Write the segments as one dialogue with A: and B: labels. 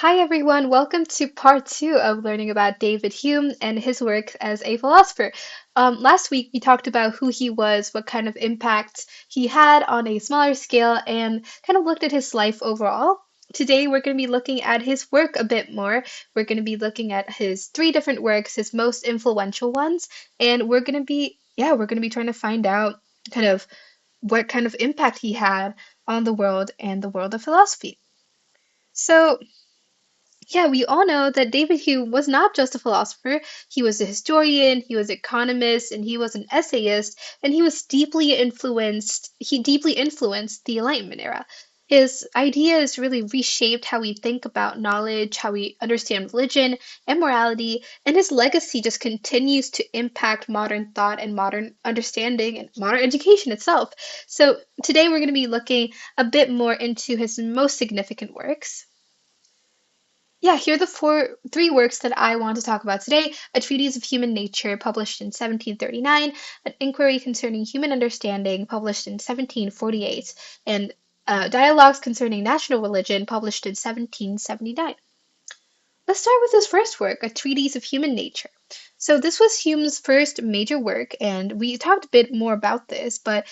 A: Hi everyone, welcome to part two of learning about David Hume and his work as a philosopher. Last week we talked about who he was, what kind of impact he had on a smaller scale, and kind of looked at his life overall. Today we're going to be looking at his work a bit more. We're going to be looking at his three different works, his most influential ones, and we're going to be trying to find out kind of what kind of impact he had on the world and the world of philosophy. So, yeah, we all know that David Hume was not just a philosopher. He was a historian, he was an economist, and he was an essayist, and he deeply influenced the Enlightenment era. His ideas really reshaped how we think about knowledge, how we understand religion and morality, and his legacy just continues to impact modern thought and modern understanding and modern education itself. So today we're going to be looking a bit more into his most significant works. Yeah, here are the three works that I want to talk about today. A Treatise of Human Nature, published in 1739, An Inquiry Concerning Human Understanding, published in 1748, and Dialogues Concerning National Religion, published in 1779. Let's start with his first work, A Treatise of Human Nature. So this was Hume's first major work, and we talked a bit more about this, but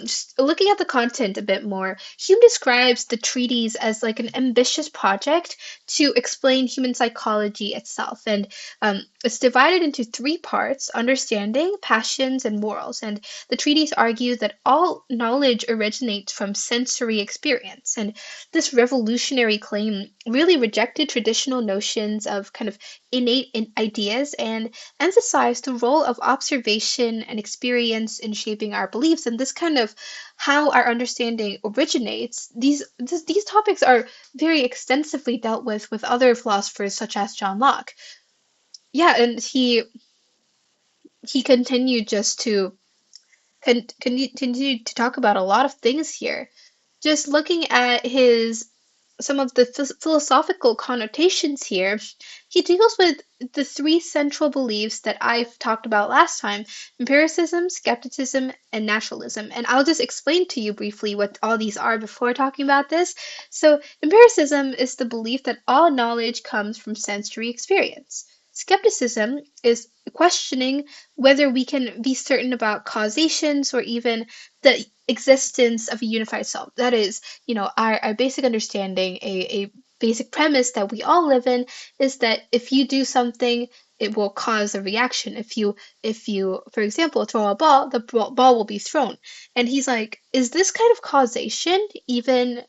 A: just looking at the content a bit more, Hume describes the treatise as like an ambitious project to explain human psychology itself. And it's divided into three parts: understanding, passions, and morals. And the treatise argues that all knowledge originates from sensory experience. And this revolutionary claim really rejected traditional notions of kind of ideas and emphasized the role of observation and experience in shaping our beliefs, and this kind of how our understanding originates. These topics are very extensively dealt with other philosophers such as John Locke. Yeah, and he continued just to continue to talk about a lot of things here. Just looking at his some of the philosophical connotations here, he deals with the three central beliefs that I've talked about last time: empiricism, skepticism, and naturalism. And I'll just explain to you briefly what all these are before talking about this. So, empiricism is the belief that all knowledge comes from sensory experience. Skepticism is questioning whether we can be certain about causations or even the existence of a unified self. That is, our basic understanding, a basic premise that we all live in is that if you do something, it will cause a reaction. If you, for example, throw a ball, the ball will be thrown. And he's like, is this kind of causation even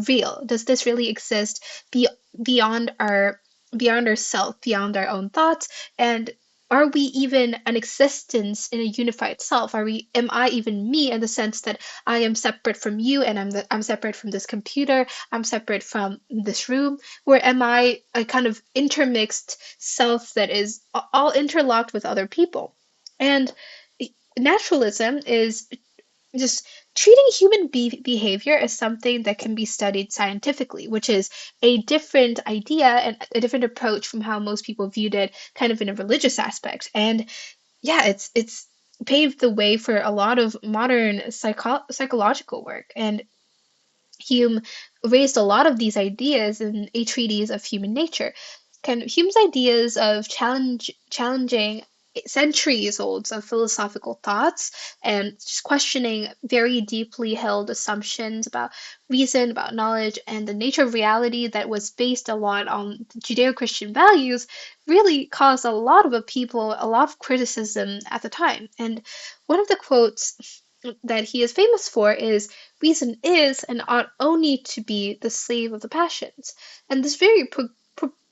A: real? Does this really exist be, beyond our beyond ourself, beyond our own thoughts? And are we even an existence in a unified self? Am I even me in the sense that I am separate from you and I'm separate from this computer, I'm separate from this room? Or am I a kind of intermixed self that is all interlocked with other people? And naturalism is just treating human behavior as something that can be studied scientifically, which is a different idea and a different approach from how most people viewed it kind of in a religious aspect. And yeah, it's paved the way for a lot of modern psychological work. And Hume raised a lot of these ideas in A Treatise of Human Nature. Hume's ideas of challenging centuries old of philosophical thoughts and just questioning very deeply held assumptions about reason, about knowledge, and the nature of reality that was based a lot on Judeo-Christian values really caused a lot of people a lot of criticism at the time. And one of the quotes that he is famous for is, "Reason is and ought only to be the slave of the passions." And this very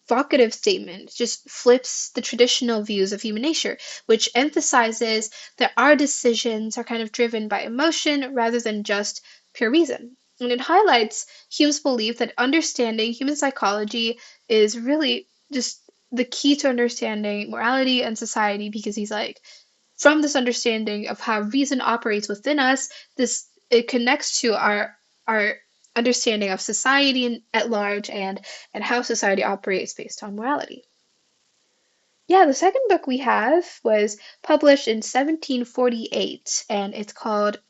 A: provocative statement just flips the traditional views of human nature, which emphasizes that our decisions are kind of driven by emotion rather than just pure reason. And it highlights Hume's belief that understanding human psychology is really just the key to understanding morality and society, because he's like, from this understanding of how reason operates within us, this it connects to our understanding of society at large and how society operates based on morality. Yeah, the second book we have was published in 1748, and it's called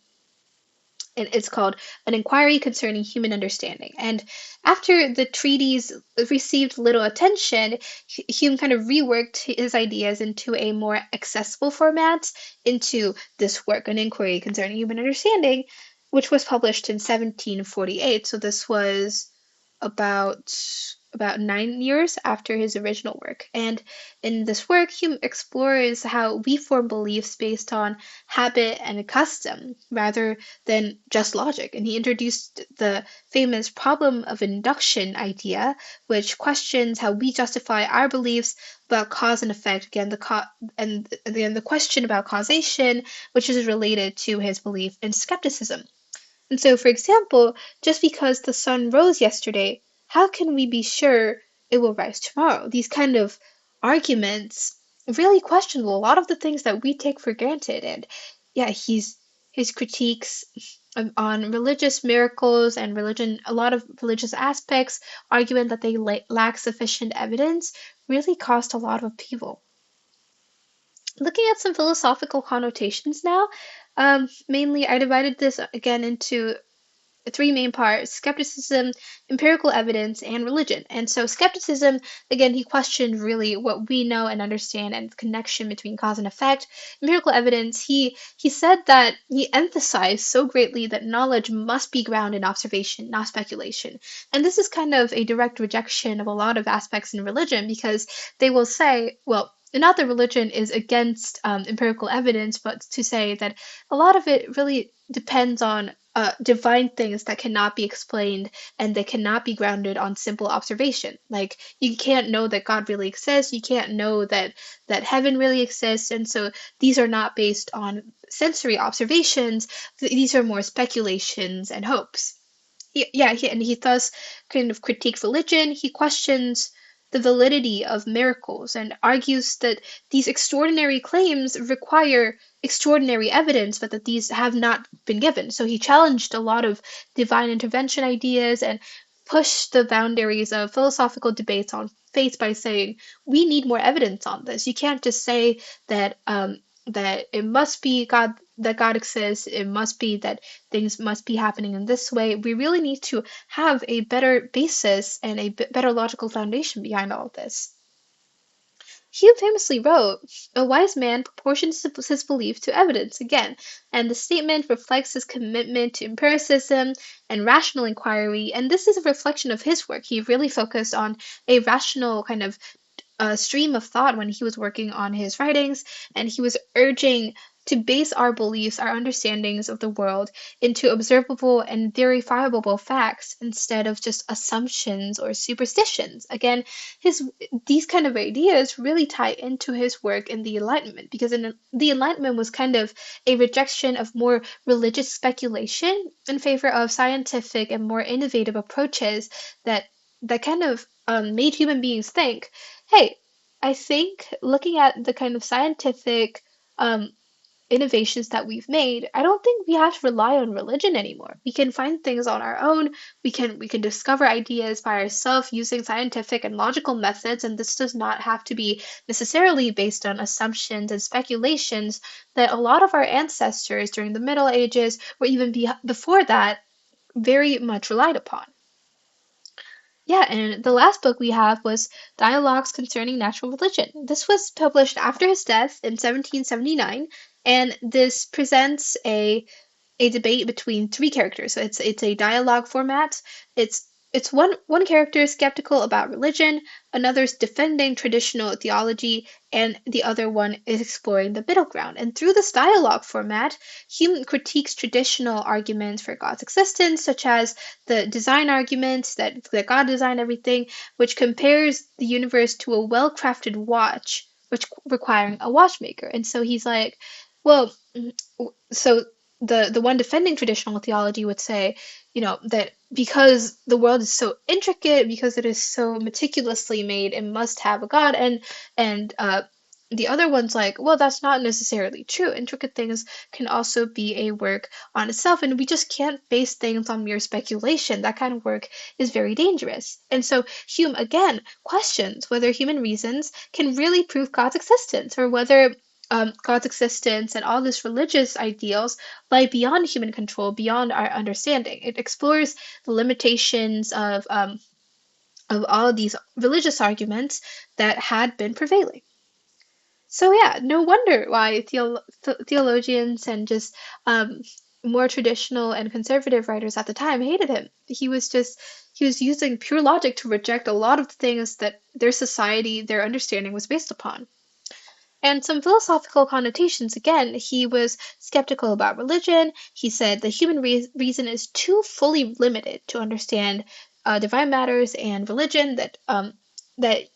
A: and it's called An Inquiry Concerning Human Understanding. And after the treatise received little attention, Hume kind of reworked his ideas into a more accessible format into this work, An Inquiry Concerning Human Understanding, which was published in 1748. So this was about about 9 years after his original work. And in this work, Hume explores how we form beliefs based on habit and custom rather than just logic. And he introduced the famous problem of induction idea, which questions how we justify our beliefs about cause and effect. Again, and again the question about causation, which is related to his belief in skepticism. And so, for example, just because the sun rose yesterday, how can we be sure it will rise tomorrow? These kind of arguments really questionable a lot of the things that we take for granted. And yeah, his critiques on religious miracles and religion, a lot of religious aspects, arguing that they lack sufficient evidence, really caused a lot of upheaval. Looking at some philosophical connotations now, mainly I divided this again into three main parts: skepticism, empirical evidence, and religion. And so, skepticism, again, he questioned really what we know and understand and the connection between cause and effect. Empirical evidence, he said that he emphasized so greatly that knowledge must be grounded in observation, not speculation. And this is kind of a direct rejection of a lot of aspects in religion because they will say, well, not that religion is against empirical evidence, but to say that a lot of it really depends on divine things that cannot be explained and they cannot be grounded on simple observation. Like you can't know that God really exists, you can't know that heaven really exists, and so these are not based on sensory observations. These are more speculations and hopes. And he thus kind of critiques religion. He questions the validity of miracles and argues that these extraordinary claims require extraordinary evidence, but that these have not been given. So he challenged a lot of divine intervention ideas and pushed the boundaries of philosophical debates on faith by saying we need more evidence on this. You can't just say that it must be God, that God exists. It must be that things must be happening in this way. We really need to have a better basis and a better logical foundation behind all of this. Hume famously wrote, "A wise man proportions his belief to evidence," again, and the statement reflects his commitment to empiricism and rational inquiry, and this is a reflection of his work. He really focused on a rational kind of stream of thought when he was working on his writings, and he was urging to base our beliefs, our understandings of the world, into observable and verifiable facts instead of just assumptions or superstitions. Again, his these kind of ideas really tie into his work in the Enlightenment, because the Enlightenment was kind of a rejection of more religious speculation in favor of scientific and more innovative approaches that kind of made human beings think, hey, I think looking at the kind of scientific um, innovations that we've made, I don't think we have to rely on religion anymore. We can find things on our own. We can discover ideas by ourselves using scientific and logical methods, and this does not have to be necessarily based on assumptions and speculations that a lot of our ancestors during the Middle Ages or even before that very much relied upon. Yeah, and the last book we have was Dialogues Concerning Natural Religion. This was published after his death in 1779, and this presents a debate between three characters. So it's a dialogue format. It's one character skeptical about religion, another's defending traditional theology, and the other one is exploring the middle ground. And through this dialogue format, Hume critiques traditional arguments for God's existence, such as the design arguments that God designed everything, which compares the universe to a well-crafted watch, which requiring a watchmaker. And so he's like, well, so the one defending traditional theology would say, that because the world is so intricate, because it is so meticulously made, it must have a God, and the other one's like, well, that's not necessarily true. Intricate things can also be a work on itself, and we just can't base things on mere speculation. That kind of work is very dangerous. And so Hume again questions whether human reasons can really prove God's existence, or whether God's existence and all these religious ideals lie beyond human control, beyond our understanding. It explores the limitations of all of these religious arguments that had been prevailing. So yeah, no wonder why theologians and just more traditional and conservative writers at the time hated him. He was using pure logic to reject a lot of the things that their society, their understanding was based upon. And some philosophical connotations again, he was skeptical about religion. He said the human reason is too fully limited to understand divine matters and religion, that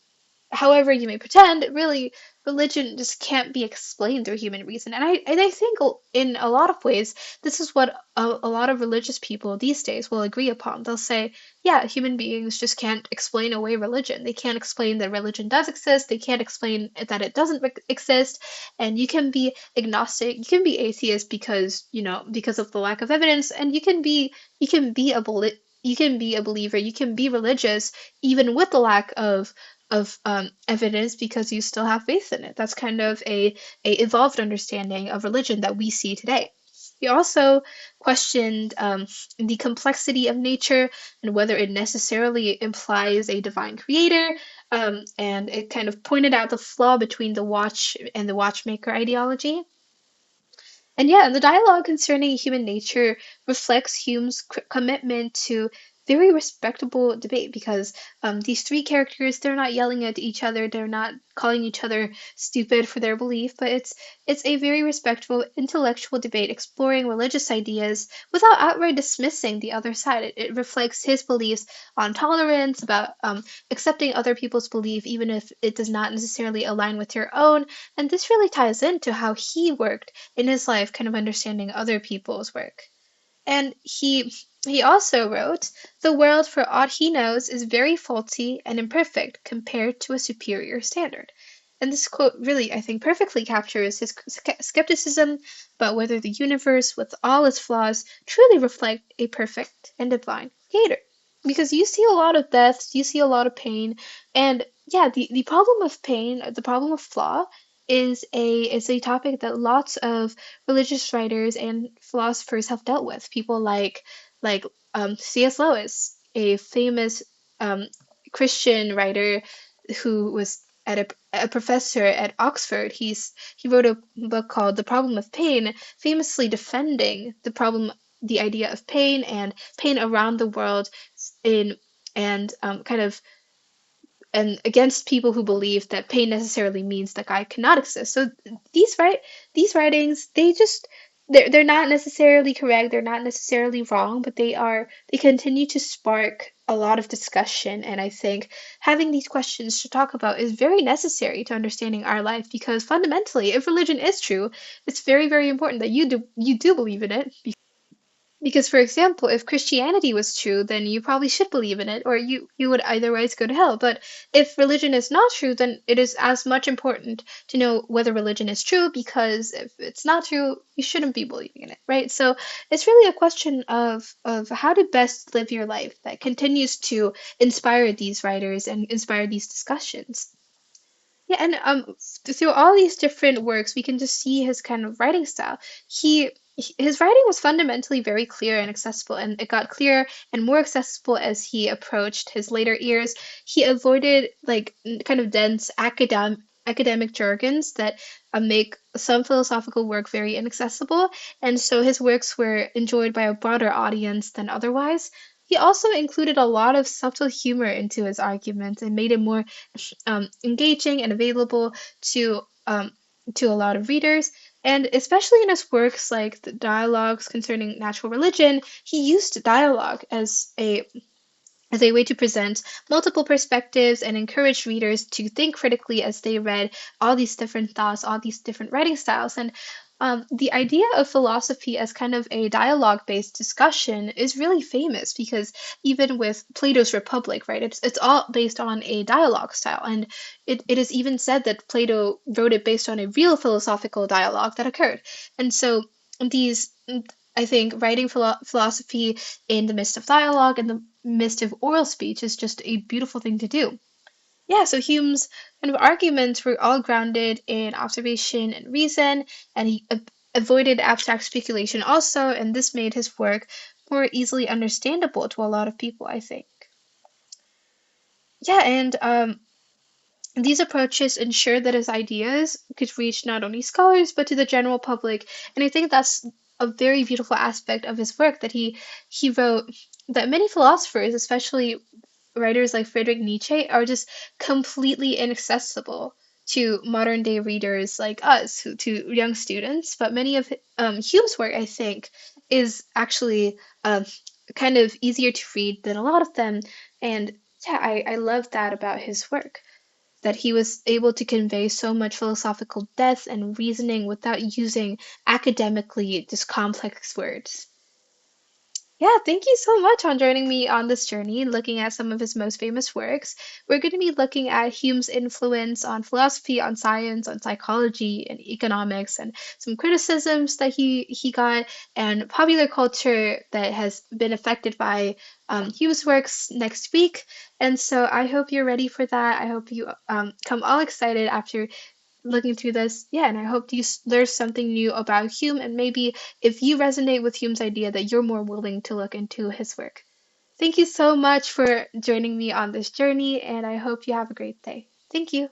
A: however you may pretend, really, religion just can't be explained through human reason. And I think in a lot of ways, this is what a lot of religious people these days will agree upon. They'll say, yeah, human beings just can't explain away religion. They can't explain that religion does exist. They can't explain that it doesn't exist. And you can be agnostic, you can be atheist because, because of the lack of evidence, and you can be a believer, you can be religious even with the lack of evidence because you still have faith in it. That's kind of a evolved understanding of religion that we see today. He also questioned the complexity of nature and whether it necessarily implies a divine creator. And it kind of pointed out the flaw between the watch and the watchmaker ideology. And yeah, the dialogue concerning human nature reflects Hume's commitment to very respectable debate because these three characters, they're not yelling at each other, they're not calling each other stupid for their belief, but it's a very respectful intellectual debate exploring religious ideas without outright dismissing the other side. It reflects his beliefs on tolerance, about accepting other people's belief even if it does not necessarily align with your own, and this really ties into how he worked in his life, kind of understanding other people's work. And he also wrote, "The world, for aught he knows, is very faulty and imperfect compared to a superior standard." And this quote really, I think, perfectly captures his skepticism about whether the universe, with all its flaws, truly reflect a perfect and divine creator. Because you see a lot of deaths, you see a lot of pain, and yeah, the problem of pain, the problem of flaw, is a topic that lots of religious writers and philosophers have dealt with. People like C.S. Lewis, a famous um, Christian writer who was a professor at Oxford. He wrote a book called The Problem of Pain, famously defending the idea of pain and pain around the world in and kind of and against people who believe that pain necessarily means that God cannot exist. So these writings, they're not necessarily correct, they're not necessarily wrong, but they continue to spark a lot of discussion, and I think having these questions to talk about is very necessary to understanding our life because fundamentally, if religion is true, it's very, very important that you do believe in it. Because, for example, if Christianity was true, then you probably should believe in it, or you would otherwise go to hell. But if religion is not true, then it is as much important to know whether religion is true, because if it's not true, you shouldn't be believing in it, right? So it's really a question of how to best live your life that continues to inspire these writers and inspire these discussions. Yeah, and through all these different works, we can just see his kind of writing style. His writing was fundamentally very clear and accessible, and it got clearer and more accessible as he approached his later years. He avoided like kind of dense academic jargons that make some philosophical work very inaccessible, and so his works were enjoyed by a broader audience than otherwise. He also included a lot of subtle humor into his arguments and made it more engaging and available to a lot of readers. And especially in his works like the dialogues concerning natural religion, he used dialogue as a way to present multiple perspectives and encourage readers to think critically as they read all these different thoughts, all these different writing styles. And the idea of philosophy as kind of a dialogue based discussion is really famous because even with Plato's Republic, right, it's all based on a dialogue style. And it is even said that Plato wrote it based on a real philosophical dialogue that occurred. And so these I think writing philosophy in the midst of dialogue, in the midst of oral speech, is just a beautiful thing to do. Yeah, so Hume's kind of arguments were all grounded in observation and reason, and he avoided abstract speculation also, and this made his work more easily understandable to a lot of people, I think. Yeah, and these approaches ensure that his ideas could reach not only scholars but to the general public, and I think that's a very beautiful aspect of his work that he wrote that many philosophers, especially writers like Friedrich Nietzsche, are just completely inaccessible to modern day readers like us, to young students. But many of Hume's work, I think, is actually kind of easier to read than a lot of them. And yeah, I love that about his work, that he was able to convey so much philosophical depth and reasoning without using academically just complex words. Yeah, thank you so much on joining me on this journey, looking at some of his most famous works. We're going to be looking at Hume's influence on philosophy, on science, on psychology, and economics, and some criticisms that he got, and popular culture that has been affected by Hume's works next week. And so I hope you're ready for that. I hope you come all excited after looking through this. Yeah, and I hope you learn something new about Hume, and maybe if you resonate with Hume's idea, that you're more willing to look into his work. Thank you so much for joining me on this journey, and I hope you have a great day. Thank you.